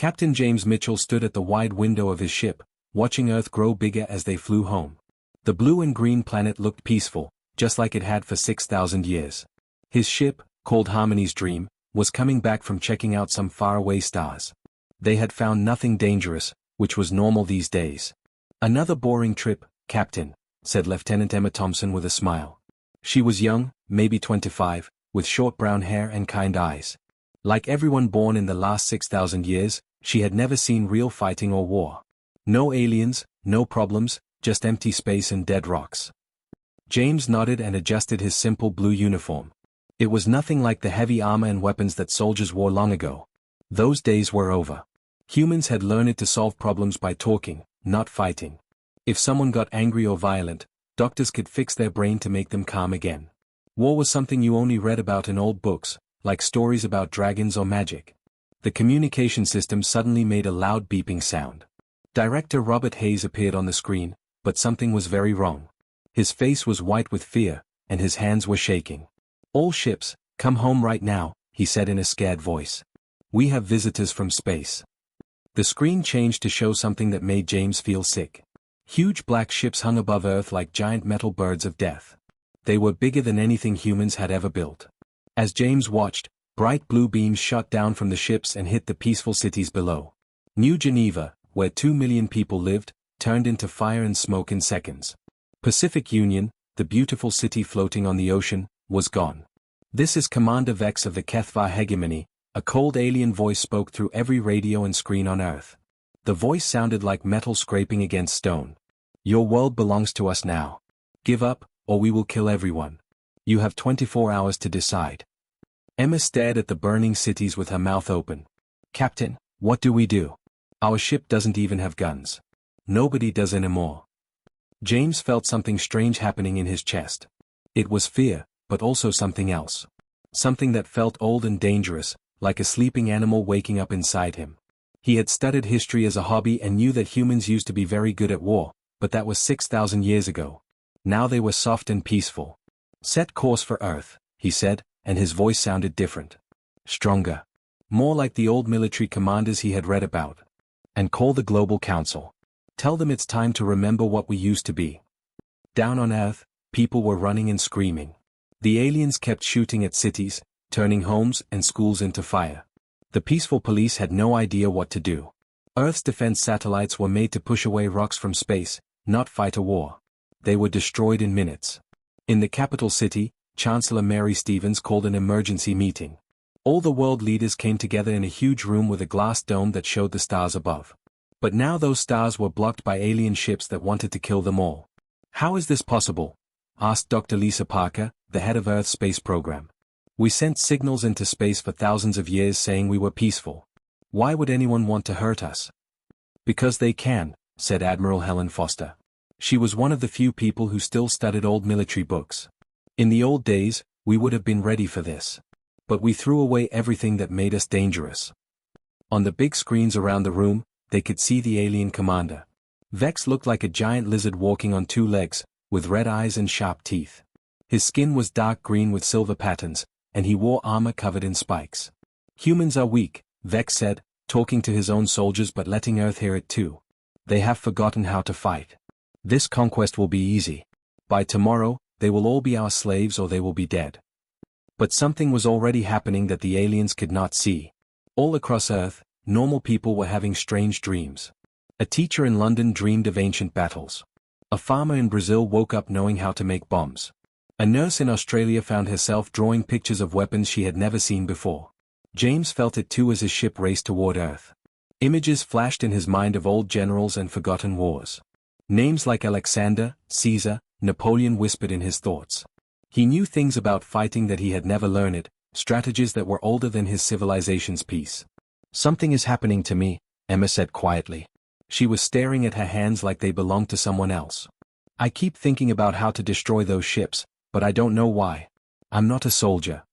Captain James Mitchell stood at the wide window of his ship, watching Earth grow bigger as they flew home. The blue and green planet looked peaceful, just like it had for 6,000 years. His ship, called Harmony's Dream, was coming back from checking out some faraway stars. They had found nothing dangerous, which was normal these days. "Another boring trip, Captain," said Lieutenant Emma Thompson with a smile. She was young, maybe 25, with short brown hair and kind eyes. Like everyone born in the last 6,000 years, she had never seen real fighting or war. No aliens, no problems, just empty space and dead rocks. James nodded and adjusted his simple blue uniform. It was nothing like the heavy armor and weapons that soldiers wore long ago. Those days were over. Humans had learned to solve problems by talking, not fighting. If someone got angry or violent, doctors could fix their brain to make them calm again. War was something you only read about in old books, like stories about dragons or magic. The communication system suddenly made a loud beeping sound. Director Robert Hayes appeared on the screen, but something was very wrong. His face was white with fear, and his hands were shaking. "All ships, come home right now," he said in a scared voice. "We have visitors from space." The screen changed to show something that made James feel sick. Huge black ships hung above Earth like giant metal birds of death. They were bigger than anything humans had ever built. As James watched, bright blue beams shot down from the ships and hit the peaceful cities below. New Geneva, where 2 million people lived, turned into fire and smoke in seconds. Pacific Union, the beautiful city floating on the ocean, was gone. "This is Commander Vex of the Kethva Hegemony," a cold alien voice spoke through every radio and screen on Earth. The voice sounded like metal scraping against stone. "Your world belongs to us now. Give up, or we will kill everyone. You have 24 hours to decide." Emma stared at the burning cities with her mouth open. "Captain, what do we do? Our ship doesn't even have guns. Nobody does anymore." James felt something strange happening in his chest. It was fear, but also something else. Something that felt old and dangerous, like a sleeping animal waking up inside him. He had studied history as a hobby and knew that humans used to be very good at war, but that was 6,000 years ago. Now they were soft and peaceful. "Set course for Earth," he said, and his voice sounded different. Stronger. More like the old military commanders he had read about. "And call the Global Council. Tell them it's time to remember what we used to be." Down on Earth, people were running and screaming. The aliens kept shooting at cities, turning homes and schools into fire. The peaceful police had no idea what to do. Earth's defense satellites were made to push away rocks from space, not fight a war. They were destroyed in minutes. In the capital city, Chancellor Mary Stevens called an emergency meeting. All the world leaders came together in a huge room with a glass dome that showed the stars above. But now those stars were blocked by alien ships that wanted to kill them all. "How is this possible?" asked Dr. Lisa Parker, the head of Earth's space program. "We sent signals into space for thousands of years saying we were peaceful. Why would anyone want to hurt us?" "Because they can," said Admiral Helen Foster. She was one of the few people who still studied old military books. "In the old days, we would have been ready for this. But we threw away everything that made us dangerous." On the big screens around the room, they could see the alien commander. Vex looked like a giant lizard walking on 2 legs, with red eyes and sharp teeth. His skin was dark green with silver patterns, and he wore armor covered in spikes. "Humans are weak," Vex said, talking to his own soldiers but letting Earth hear it too. "They have forgotten how to fight. This conquest will be easy. By tomorrow, they will all be our slaves or they will be dead." But something was already happening that the aliens could not see. All across Earth, normal people were having strange dreams. A teacher in London dreamed of ancient battles. A farmer in Brazil woke up knowing how to make bombs. A nurse in Australia found herself drawing pictures of weapons she had never seen before. James felt it too as his ship raced toward Earth. Images flashed in his mind of old generals and forgotten wars. Names like Alexander, Caesar, Napoleon whispered in his thoughts. He knew things about fighting that he had never learned, strategies that were older than his civilization's peace. "Something is happening to me," Emma said quietly. She was staring at her hands like they belonged to someone else. "I keep thinking about how to destroy those ships, but I don't know why. I'm not a soldier."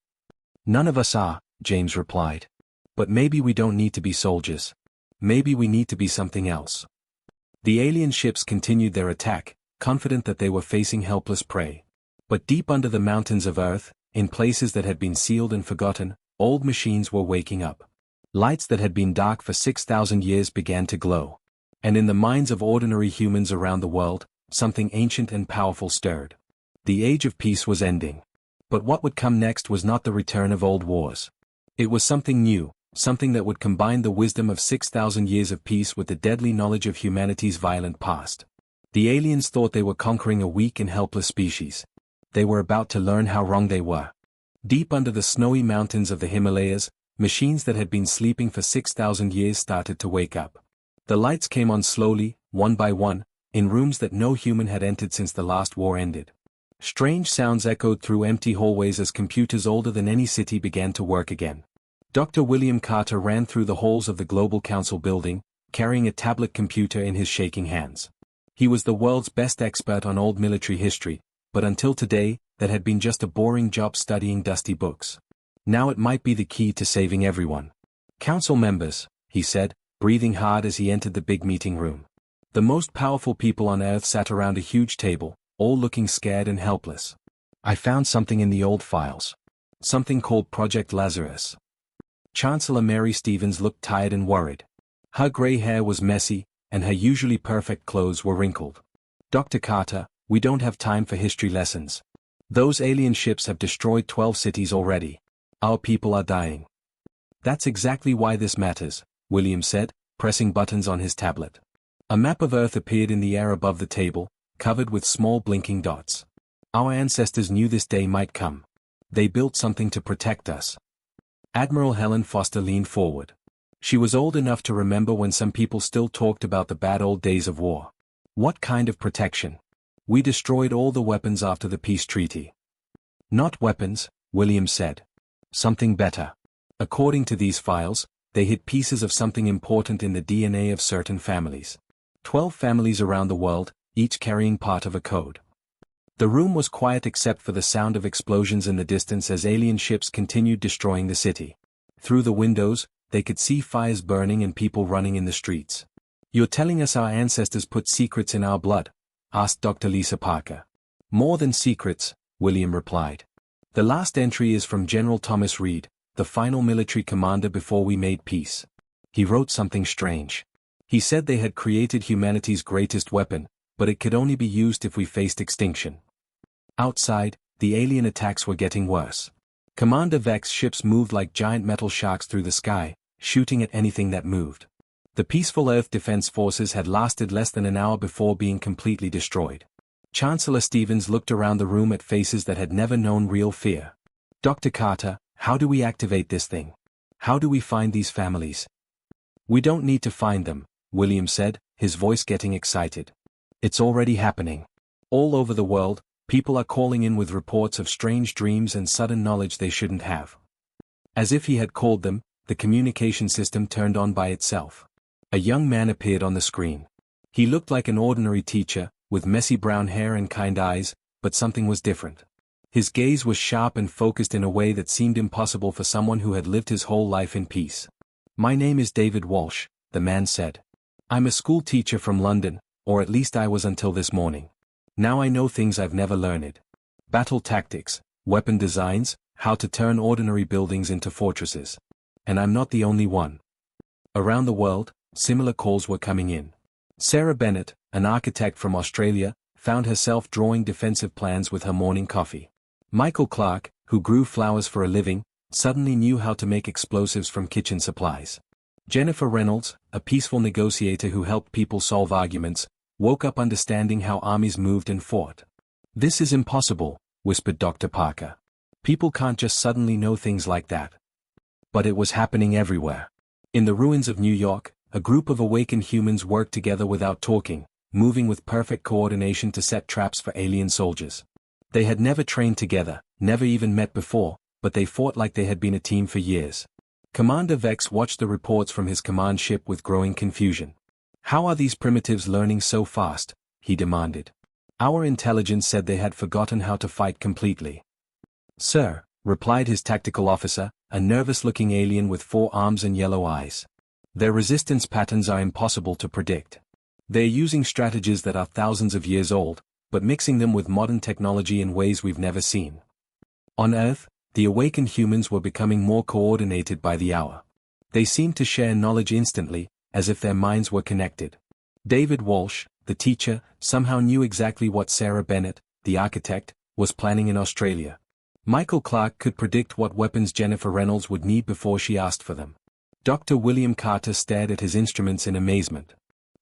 "None of us are," James replied. "But maybe we don't need to be soldiers. Maybe we need to be something else." The alien ships continued their attack, confident that they were facing helpless prey. But deep under the mountains of Earth, in places that had been sealed and forgotten, old machines were waking up. Lights that had been dark for 6,000 years began to glow. And in the minds of ordinary humans around the world, something ancient and powerful stirred. The age of peace was ending. But what would come next was not the return of old wars. It was something new, something that would combine the wisdom of 6,000 years of peace with the deadly knowledge of humanity's violent past. The aliens thought they were conquering a weak and helpless species. They were about to learn how wrong they were. Deep under the snowy mountains of the Himalayas, machines that had been sleeping for 6,000 years started to wake up. The lights came on slowly, one by one, in rooms that no human had entered since the last war ended. Strange sounds echoed through empty hallways as computers older than any city began to work again. Dr. William Carter ran through the halls of the Global Council building, carrying a tablet computer in his shaking hands. He was the world's best expert on old military history, but until today, that had been just a boring job studying dusty books. Now it might be the key to saving everyone. Council members, he said, breathing hard as he entered the big meeting room. The most powerful people on Earth sat around a huge table, all looking scared and helpless. I found something in the old files. Something called Project Lazarus. Chancellor Mary Stevens looked tired and worried. Her gray hair was messy, and her usually perfect clothes were wrinkled. Dr. Carter, we don't have time for history lessons. Those alien ships have destroyed 12 cities already. Our people are dying. That's exactly why this matters, William said, pressing buttons on his tablet. A map of Earth appeared in the air above the table, covered with small blinking dots. Our ancestors knew this day might come. They built something to protect us. Admiral Helen Foster leaned forward. She was old enough to remember when some people still talked about the bad old days of war. What kind of protection? We destroyed all the weapons after the peace treaty. Not weapons, William said. Something better. According to these files, they hid pieces of something important in the DNA of certain families. 12 families around the world, each carrying part of a code. The room was quiet except for the sound of explosions in the distance as alien ships continued destroying the city. Through the windows, they could see fires burning and people running in the streets. You're telling us our ancestors put secrets in our blood? Asked Dr. Lisa Parker. More than secrets, William replied. The last entry is from General Thomas Reed, the final military commander before we made peace. He wrote something strange. He said they had created humanity's greatest weapon, but it could only be used if we faced extinction. Outside, the alien attacks were getting worse. Commander Vex's ships moved like giant metal sharks through the sky, shooting at anything that moved. The peaceful Earth Defense Forces had lasted less than an hour before being completely destroyed. Chancellor Stevens looked around the room at faces that had never known real fear. Dr. Carter, how do we activate this thing? How do we find these families? We don't need to find them, William said, his voice getting excited. It's already happening. All over the world, people are calling in with reports of strange dreams and sudden knowledge they shouldn't have. As if he had called them, the communication system turned on by itself. A young man appeared on the screen. He looked like an ordinary teacher, with messy brown hair and kind eyes, but something was different. His gaze was sharp and focused in a way that seemed impossible for someone who had lived his whole life in peace. My name is David Walsh, the man said. I'm a school teacher from London, or at least I was until this morning. Now I know things I've never learned. Battle tactics, weapon designs, how to turn ordinary buildings into fortresses. And I'm not the only one. Around the world, similar calls were coming in. Sarah Bennett, an architect from Australia, found herself drawing defensive plans with her morning coffee. Michael Clark, who grew flowers for a living, suddenly knew how to make explosives from kitchen supplies. Jennifer Reynolds, a peaceful negotiator who helped people solve arguments, woke up understanding how armies moved and fought. This is impossible, whispered Dr. Parker. People can't just suddenly know things like that. But it was happening everywhere. In the ruins of New York, a group of awakened humans worked together without talking, moving with perfect coordination to set traps for alien soldiers. They had never trained together, never even met before, but they fought like they had been a team for years. Commander Vex watched the reports from his command ship with growing confusion. How are these primitives learning so fast? He demanded. Our intelligence said they had forgotten how to fight completely. Sir, replied his tactical officer, a nervous-looking alien with 4 arms and yellow eyes. Their resistance patterns are impossible to predict. They're using strategies that are thousands of years old, but mixing them with modern technology in ways we've never seen. On Earth, the awakened humans were becoming more coordinated by the hour. They seemed to share knowledge instantly, as if their minds were connected. David Walsh, the teacher, somehow knew exactly what Sarah Bennett, the architect, was planning in Australia. Michael Clarke could predict what weapons Jennifer Reynolds would need before she asked for them. Dr. William Carter stared at his instruments in amazement.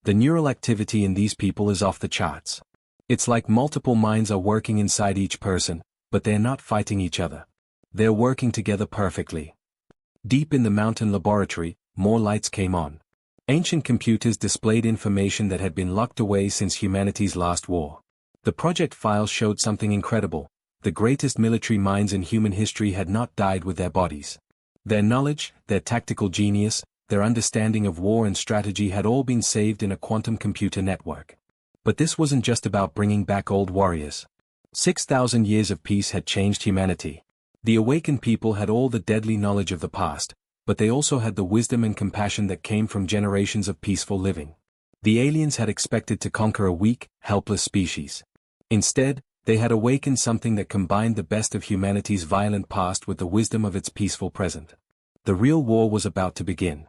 The neural activity in these people is off the charts. It's like multiple minds are working inside each person, but they're not fighting each other. They're working together perfectly. Deep in the mountain laboratory, more lights came on. Ancient computers displayed information that had been locked away since humanity's last war. The project files showed something incredible. The greatest military minds in human history had not died with their bodies. Their knowledge, their tactical genius, their understanding of war and strategy had all been saved in a quantum computer network. But this wasn't just about bringing back old warriors. 6,000 years of peace had changed humanity. The awakened people had all the deadly knowledge of the past, but they also had the wisdom and compassion that came from generations of peaceful living. The aliens had expected to conquer a weak, helpless species. Instead, they had awakened something that combined the best of humanity's violent past with the wisdom of its peaceful present. The real war was about to begin.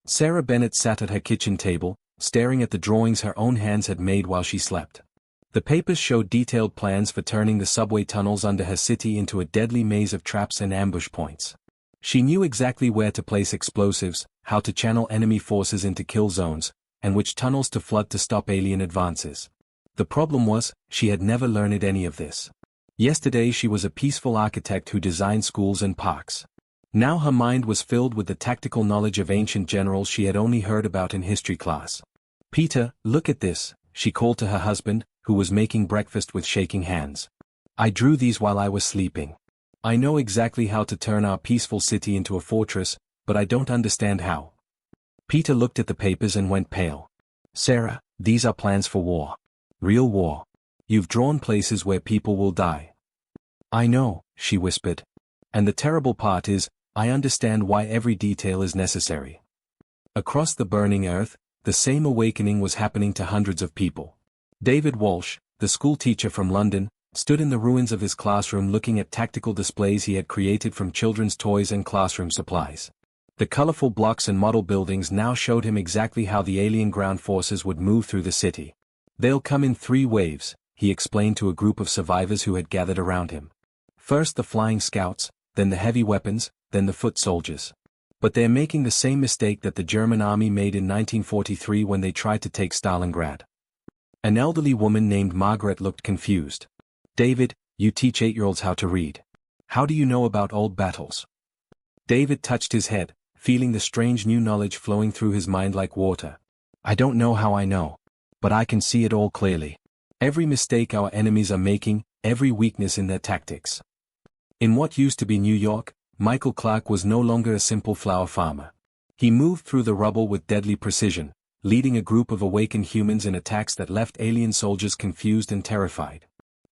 Sarah Bennett sat at her kitchen table, staring at the drawings her own hands had made while she slept. The papers showed detailed plans for turning the subway tunnels under her city into a deadly maze of traps and ambush points. She knew exactly where to place explosives, how to channel enemy forces into kill zones, and which tunnels to flood to stop alien advances. The problem was, she had never learned any of this. Yesterday she was a peaceful architect who designed schools and parks. Now her mind was filled with the tactical knowledge of ancient generals she had only heard about in history class. "Peter, look at this," she called to her husband, who was making breakfast with shaking hands. "I drew these while I was sleeping. I know exactly how to turn our peaceful city into a fortress, but I don't understand how." Peter looked at the papers and went pale. "Sarah, these are plans for war. Real war. You've drawn places where people will die." "I know," she whispered. "And the terrible part is, I understand why every detail is necessary." Across the burning earth, the same awakening was happening to hundreds of people. David Walsh, the school teacher from London, stood in the ruins of his classroom looking at tactical displays he had created from children's toys and classroom supplies. The colorful blocks and model buildings now showed him exactly how the alien ground forces would move through the city. "They'll come in 3 waves, he explained to a group of survivors who had gathered around him. "First the flying scouts, then the heavy weapons, then the foot soldiers. But they're making the same mistake that the German army made in 1943 when they tried to take Stalingrad." An elderly woman named Margaret looked confused. "David, you teach 8-year-olds how to read. How do you know about old battles?" David touched his head, feeling the strange new knowledge flowing through his mind like water. "I don't know how I know. But I can see it all clearly. Every mistake our enemies are making, every weakness in their tactics." In what used to be New York, Michael Clarke was no longer a simple flower farmer. He moved through the rubble with deadly precision, leading a group of awakened humans in attacks that left alien soldiers confused and terrified.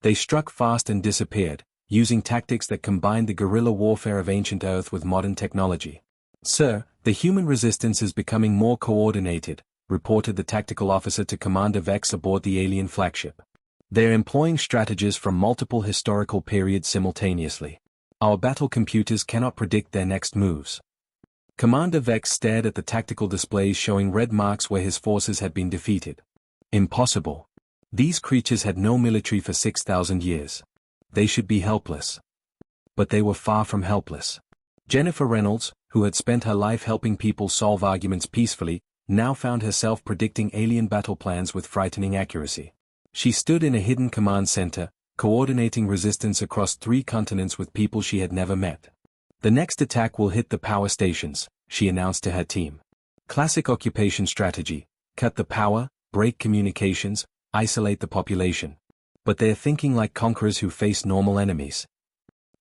They struck fast and disappeared, using tactics that combined the guerrilla warfare of ancient Earth with modern technology. "Sir, the human resistance is becoming more coordinated," reported the tactical officer to Commander Vex aboard the alien flagship. "They're employing strategies from multiple historical periods simultaneously. Our battle computers cannot predict their next moves." Commander Vex stared at the tactical displays showing red marks where his forces had been defeated. Impossible. These creatures had no military for 6,000 years. They should be helpless. But they were far from helpless. Jennifer Reynolds, who had spent her life helping people solve arguments peacefully, now found herself predicting alien battle plans with frightening accuracy. She stood in a hidden command center, coordinating resistance across 3 continents with people she had never met. "The next attack will hit the power stations," she announced to her team. Classic occupation strategy: cut the power, break communications, isolate the population. But they're thinking like conquerors who face normal enemies.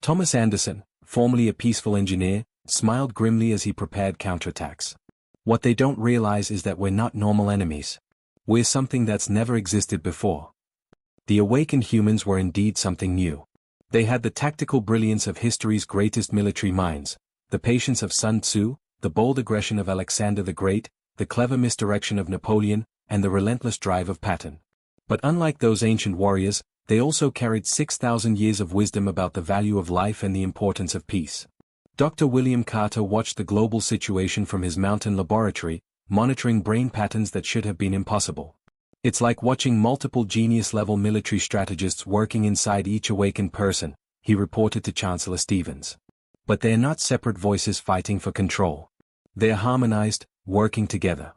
Thomas Anderson, formerly a peaceful engineer, smiled grimly as he prepared counterattacks. "What they don't realize is that we're not normal enemies. We're something that's never existed before." The awakened humans were indeed something new. They had the tactical brilliance of history's greatest military minds, the patience of Sun Tzu, the bold aggression of Alexander the Great, the clever misdirection of Napoleon, and the relentless drive of Patton. But unlike those ancient warriors, they also carried 6,000 years of wisdom about the value of life and the importance of peace. Dr. William Carter watched the global situation from his mountain laboratory, monitoring brain patterns that should have been impossible. It's like watching multiple genius-level military strategists working inside each awakened person, he reported to Chancellor Stevens. But they're not separate voices fighting for control. They're harmonized, working together.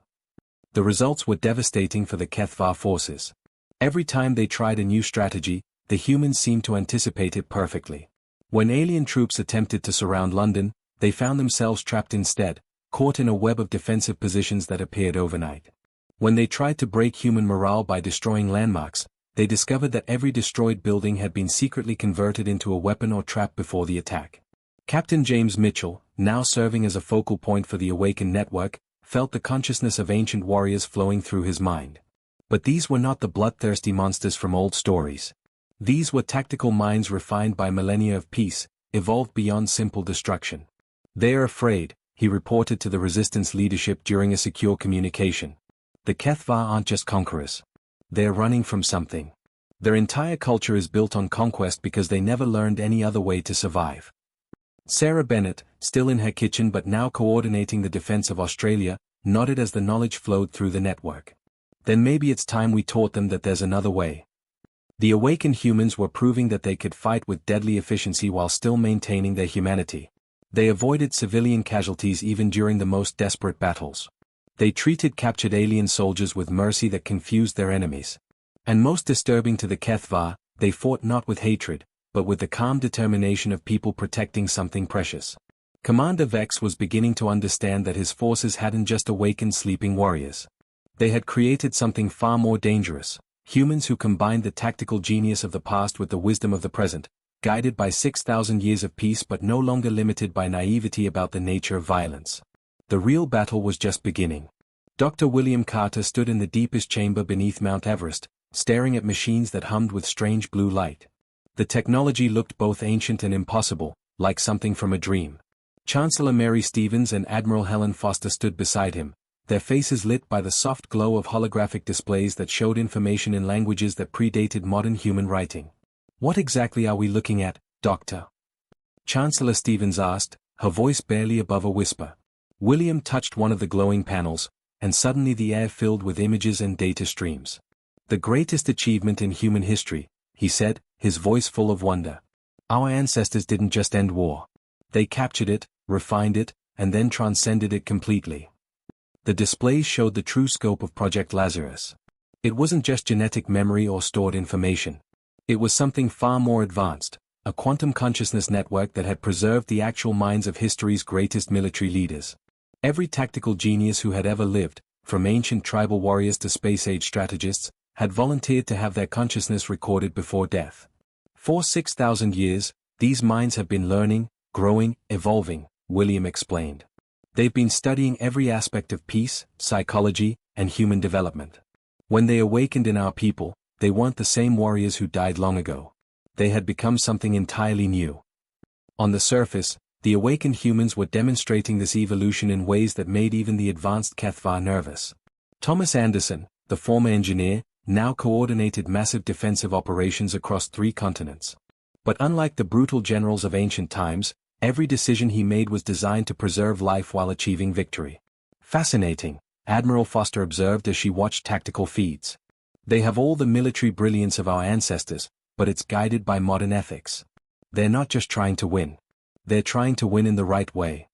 The results were devastating for the HFY forces. Every time they tried a new strategy, the humans seemed to anticipate it perfectly. When alien troops attempted to surround London, they found themselves trapped instead, caught in a web of defensive positions that appeared overnight. When they tried to break human morale by destroying landmarks, they discovered that every destroyed building had been secretly converted into a weapon or trap before the attack. Captain James Mitchell, now serving as a focal point for the Awakened Network, felt the consciousness of ancient warriors flowing through his mind. But these were not the bloodthirsty monsters from old stories. These were tactical minds refined by millennia of peace, evolved beyond simple destruction. They are afraid, he reported to the resistance leadership during a secure communication. The HFY aren't just conquerors. They're running from something. Their entire culture is built on conquest because they never learned any other way to survive. Sarah Bennett, still in her kitchen but now coordinating the defense of Australia, nodded as the knowledge flowed through the network. Then maybe it's time we taught them that there's another way. The awakened humans were proving that they could fight with deadly efficiency while still maintaining their humanity. They avoided civilian casualties even during the most desperate battles. They treated captured alien soldiers with mercy that confused their enemies. And most disturbing to the HFY, they fought not with hatred, but with the calm determination of people protecting something precious. Commander Vex was beginning to understand that his forces hadn't just awakened sleeping warriors. They had created something far more dangerous, humans who combined the tactical genius of the past with the wisdom of the present, guided by 6,000 years of peace but no longer limited by naivety about the nature of violence. The real battle was just beginning. Dr. William Carter stood in the deepest chamber beneath Mount Everest, staring at machines that hummed with strange blue light. The technology looked both ancient and impossible, like something from a dream. Chancellor Mary Stevens and Admiral Helen Foster stood beside him, their faces lit by the soft glow of holographic displays that showed information in languages that predated modern human writing. "What exactly are we looking at, Doctor?" Chancellor Stevens asked, her voice barely above a whisper. William touched one of the glowing panels, and suddenly the air filled with images and data streams. "The greatest achievement in human history," he said, his voice full of wonder. "Our ancestors didn't just end war. They captured it, refined it, and then transcended it completely." The displays showed the true scope of Project Lazarus. It wasn't just genetic memory or stored information. It was something far more advanced, a quantum consciousness network that had preserved the actual minds of history's greatest military leaders. Every tactical genius who had ever lived, from ancient tribal warriors to space-age strategists, had volunteered to have their consciousness recorded before death. For 6,000 years, these minds have been learning, growing, evolving, William explained. They've been studying every aspect of peace, psychology, and human development. When they awakened in our people, they weren't the same warriors who died long ago. They had become something entirely new. On the surface, the awakened humans were demonstrating this evolution in ways that made even the advanced HFY nervous. Thomas Anderson, the former engineer, now coordinated massive defensive operations across 3 continents. But unlike the brutal generals of ancient times, every decision he made was designed to preserve life while achieving victory. "Fascinating," Admiral Foster observed as she watched tactical feeds. "They have all the military brilliance of our ancestors, but it's guided by modern ethics. They're not just trying to win. They're trying to win in the right way."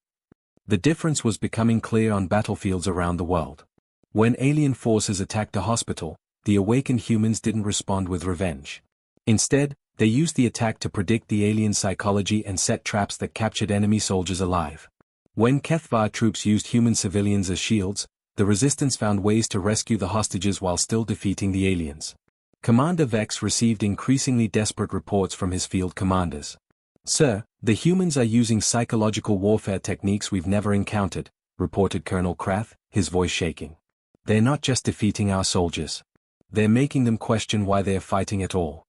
The difference was becoming clear on battlefields around the world. When alien forces attacked a hospital, the awakened humans didn't respond with revenge. Instead, they used the attack to predict the alien psychology and set traps that captured enemy soldiers alive. When HFY troops used human civilians as shields, the resistance found ways to rescue the hostages while still defeating the aliens. Commander Vex received increasingly desperate reports from his field commanders. "Sir, the humans are using psychological warfare techniques we've never encountered," reported Colonel Krath, his voice shaking. "They're not just defeating our soldiers. They're making them question why they're fighting at all."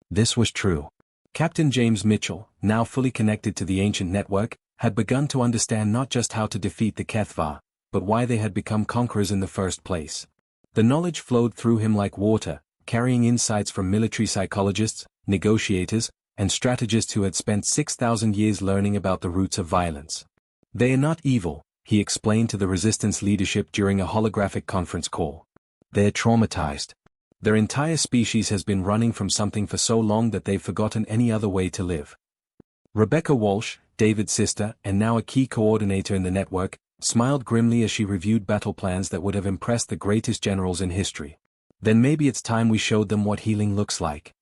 This was true. Captain James Mitchell, now fully connected to the ancient network, had begun to understand not just how to defeat the HFY, but why they had become conquerors in the first place. The knowledge flowed through him like water, carrying insights from military psychologists, negotiators, and strategists who had spent 6,000 years learning about the roots of violence. They are not evil, he explained to the resistance leadership during a holographic conference call. They're traumatized. Their entire species has been running from something for so long that they've forgotten any other way to live. Rebecca Walsh, David's sister and now a key coordinator in the network, smiled grimly as she reviewed battle plans that would have impressed the greatest generals in history. Then maybe it's time we showed them what healing looks like.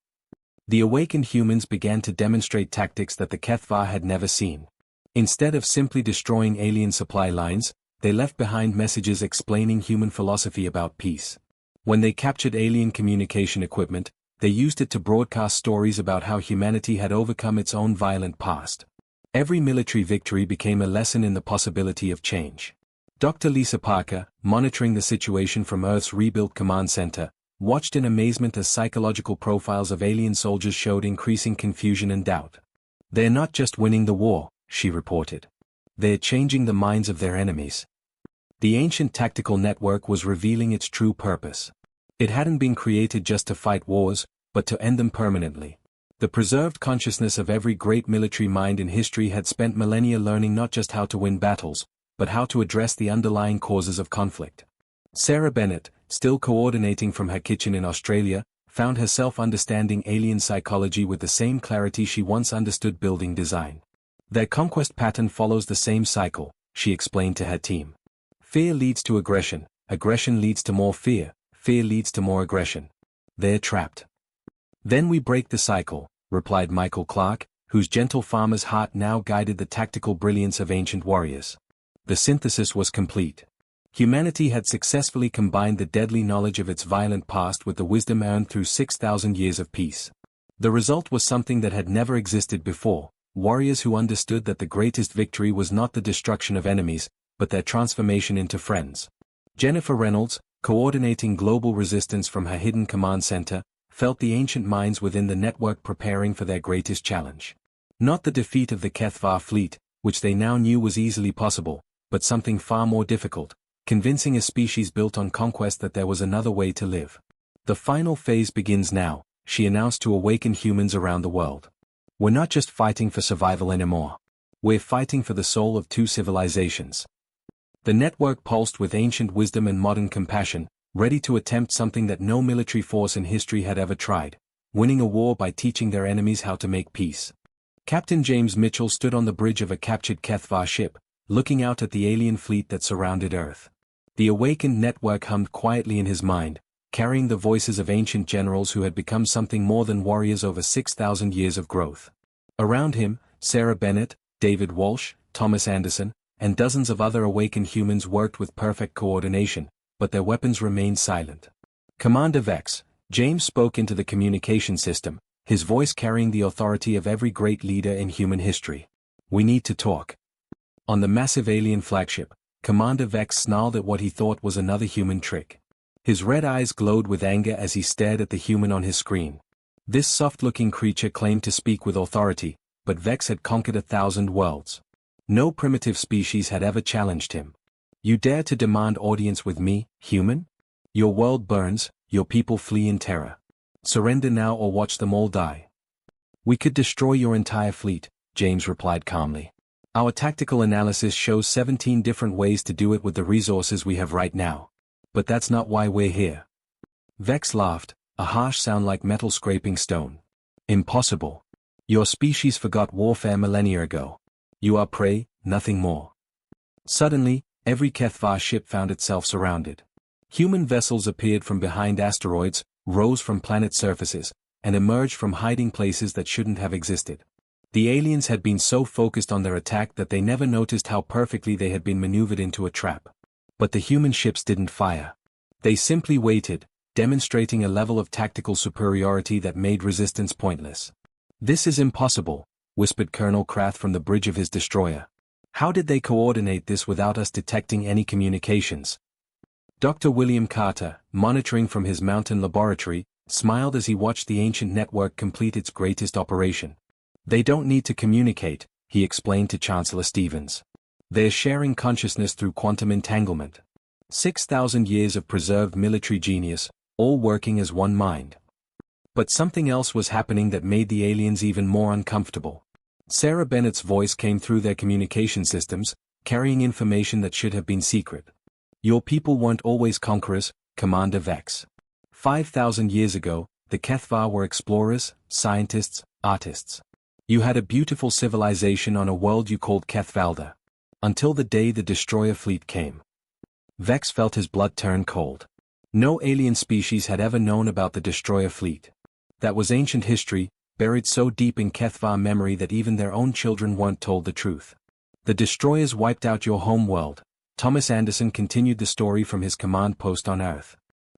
The awakened humans began to demonstrate tactics that the HFY had never seen. Instead of simply destroying alien supply lines, they left behind messages explaining human philosophy about peace. When they captured alien communication equipment, they used it to broadcast stories about how humanity had overcome its own violent past. Every military victory became a lesson in the possibility of change. Dr. Lisa Parker, monitoring the situation from Earth's rebuilt command center, watched in amazement as psychological profiles of alien soldiers showed increasing confusion and doubt. They're not just winning the war, she reported. They're changing the minds of their enemies. The ancient tactical network was revealing its true purpose. It hadn't been created just to fight wars, but to end them permanently. The preserved consciousness of every great military mind in history had spent millennia learning not just how to win battles, but how to address the underlying causes of conflict. Sarah Bennett, still coordinating from her kitchen in Australia, found herself understanding alien psychology with the same clarity she once understood building design. Their conquest pattern follows the same cycle, she explained to her team. Fear leads to aggression, aggression leads to more fear, fear leads to more aggression. They're trapped. Then we break the cycle, replied Michael Clark, whose gentle farmer's heart now guided the tactical brilliance of ancient warriors. The synthesis was complete. Humanity had successfully combined the deadly knowledge of its violent past with the wisdom earned through 6,000 years of peace. The result was something that had never existed before, warriors who understood that the greatest victory was not the destruction of enemies, but their transformation into friends. Jennifer Reynolds, coordinating global resistance from her hidden command center, felt the ancient minds within the network preparing for their greatest challenge. Not the defeat of the HFY fleet, which they now knew was easily possible, but something far more difficult, convincing a species built on conquest that there was another way to live. The final phase begins now, she announced to awaken humans around the world. We're not just fighting for survival anymore. We're fighting for the soul of two civilizations. The network pulsed with ancient wisdom and modern compassion, ready to attempt something that no military force in history had ever tried, winning a war by teaching their enemies how to make peace. Captain James Mitchell stood on the bridge of a captured HFY ship, looking out at the alien fleet that surrounded Earth. The awakened network hummed quietly in his mind, carrying the voices of ancient generals who had become something more than warriors over 6,000 years of growth. Around him, Sarah Bennett, David Walsh, Thomas Anderson, and dozens of other awakened humans worked with perfect coordination, but their weapons remained silent. Commander Vex, James spoke into the communication system, his voice carrying the authority of every great leader in human history. We need to talk. On the massive alien flagship, Commander Vex snarled at what he thought was another human trick. His red eyes glowed with anger as he stared at the human on his screen. This soft-looking creature claimed to speak with authority, but Vex had conquered 1,000 worlds. No primitive species had ever challenged him. You dare to demand audience with me, human? Your world burns, your people flee in terror. Surrender now or watch them all die. We could destroy your entire fleet, James replied calmly. Our tactical analysis shows 17 different ways to do it with the resources we have right now. But that's not why we're here. Vex laughed, a harsh sound like metal scraping stone. Impossible. Your species forgot warfare millennia ago. You are prey, nothing more. Suddenly, every HFY ship found itself surrounded. Human vessels appeared from behind asteroids, rose from planet surfaces, and emerged from hiding places that shouldn't have existed. The aliens had been so focused on their attack that they never noticed how perfectly they had been maneuvered into a trap. But the human ships didn't fire. They simply waited, demonstrating a level of tactical superiority that made resistance pointless. This is impossible, whispered Colonel Krath from the bridge of his destroyer. How did they coordinate this without us detecting any communications? Dr. William Carter, monitoring from his mountain laboratory, smiled as he watched the ancient network complete its greatest operation. They don't need to communicate, he explained to Chancellor Stevens. They're sharing consciousness through quantum entanglement. 6,000 years of preserved military genius, all working as one mind. But something else was happening that made the aliens even more uncomfortable. Sarah Bennett's voice came through their communication systems, carrying information that should have been secret. Your people weren't always conquerors, Commander Vex. 5,000 years ago, the Kethvar were explorers, scientists, artists. You had a beautiful civilization on a world you called Kethvalda. Until the day the destroyer fleet came. Vex felt his blood turn cold. No alien species had ever known about the destroyer fleet. That was ancient history, buried so deep in Kethvar memory that even their own children weren't told the truth. The destroyers wiped out your home world. Thomas Anderson continued the story from his command post on Earth.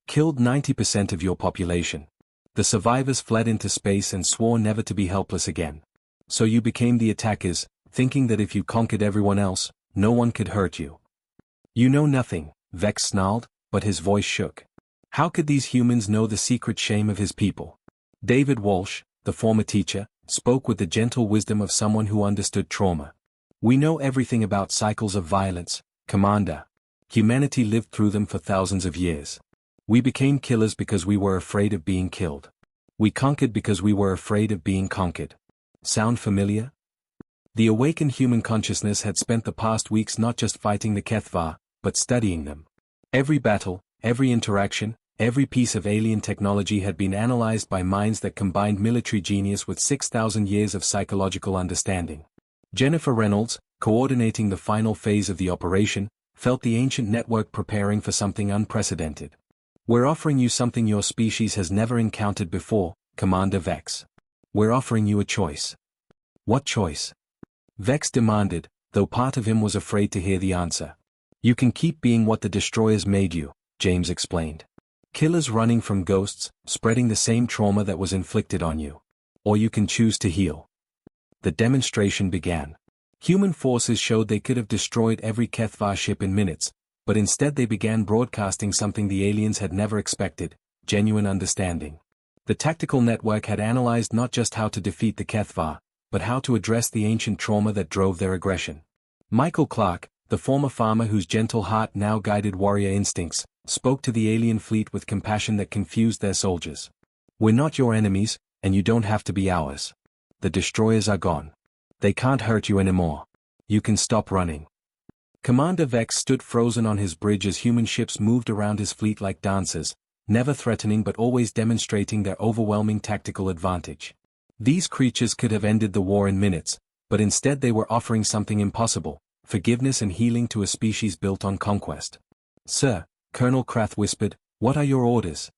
Killed 90% of your population. The survivors fled into space and swore never to be helpless again. So you became the attackers, thinking that if you conquered everyone else, no one could hurt you. You know nothing, Vex snarled, but his voice shook. How could these humans know the secret shame of his people? David Walsh, the former teacher, spoke with the gentle wisdom of someone who understood trauma. We know everything about cycles of violence, Commander. Humanity lived through them for thousands of years. We became killers because we were afraid of being killed. We conquered because we were afraid of being conquered. Sound familiar? The awakened human consciousness had spent the past weeks not just fighting the Kethvar, but studying them. Every battle, every interaction, every piece of alien technology had been analyzed by minds that combined military genius with 6,000 years of psychological understanding. Jennifer Reynolds, coordinating the final phase of the operation, felt the ancient network preparing for something unprecedented. We're offering you something your species has never encountered before, Commander Vex. We're offering you a choice. What choice? Vex demanded, though part of him was afraid to hear the answer. You can keep being what the destroyers made you, James explained. Killers running from ghosts, spreading the same trauma that was inflicted on you. Or you can choose to heal. The demonstration began. Human forces showed they could have destroyed every Kethvar ship in minutes, but instead they began broadcasting something the aliens had never expected, genuine understanding. The tactical network had analyzed not just how to defeat the Kethvar, but how to address the ancient trauma that drove their aggression. Michael Clark, the former farmer whose gentle heart now guided warrior instincts, spoke to the alien fleet with compassion that confused their soldiers. We're not your enemies, and you don't have to be ours. The destroyers are gone. They can't hurt you anymore. You can stop running. Commander Vex stood frozen on his bridge as human ships moved around his fleet like dancers, never threatening but always demonstrating their overwhelming tactical advantage. These creatures could have ended the war in minutes, but instead they were offering something impossible, forgiveness and healing to a species built on conquest. Sir, Colonel Krath whispered, what are your orders?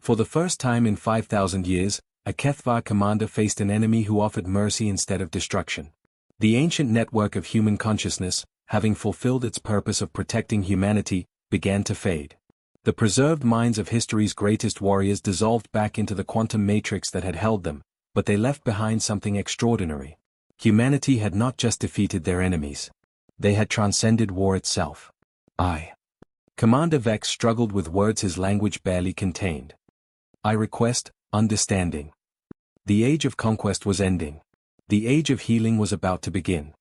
For the first time in 5,000 years, a Kethvar commander faced an enemy who offered mercy instead of destruction. The ancient network of human consciousness, having fulfilled its purpose of protecting humanity, began to fade. The preserved minds of history's greatest warriors dissolved back into the quantum matrix that had held them, but they left behind something extraordinary. Humanity had not just defeated their enemies. They had transcended war itself. Commander Vex struggled with words his language barely contained. I request, understanding. The age of conquest was ending. The age of healing was about to begin.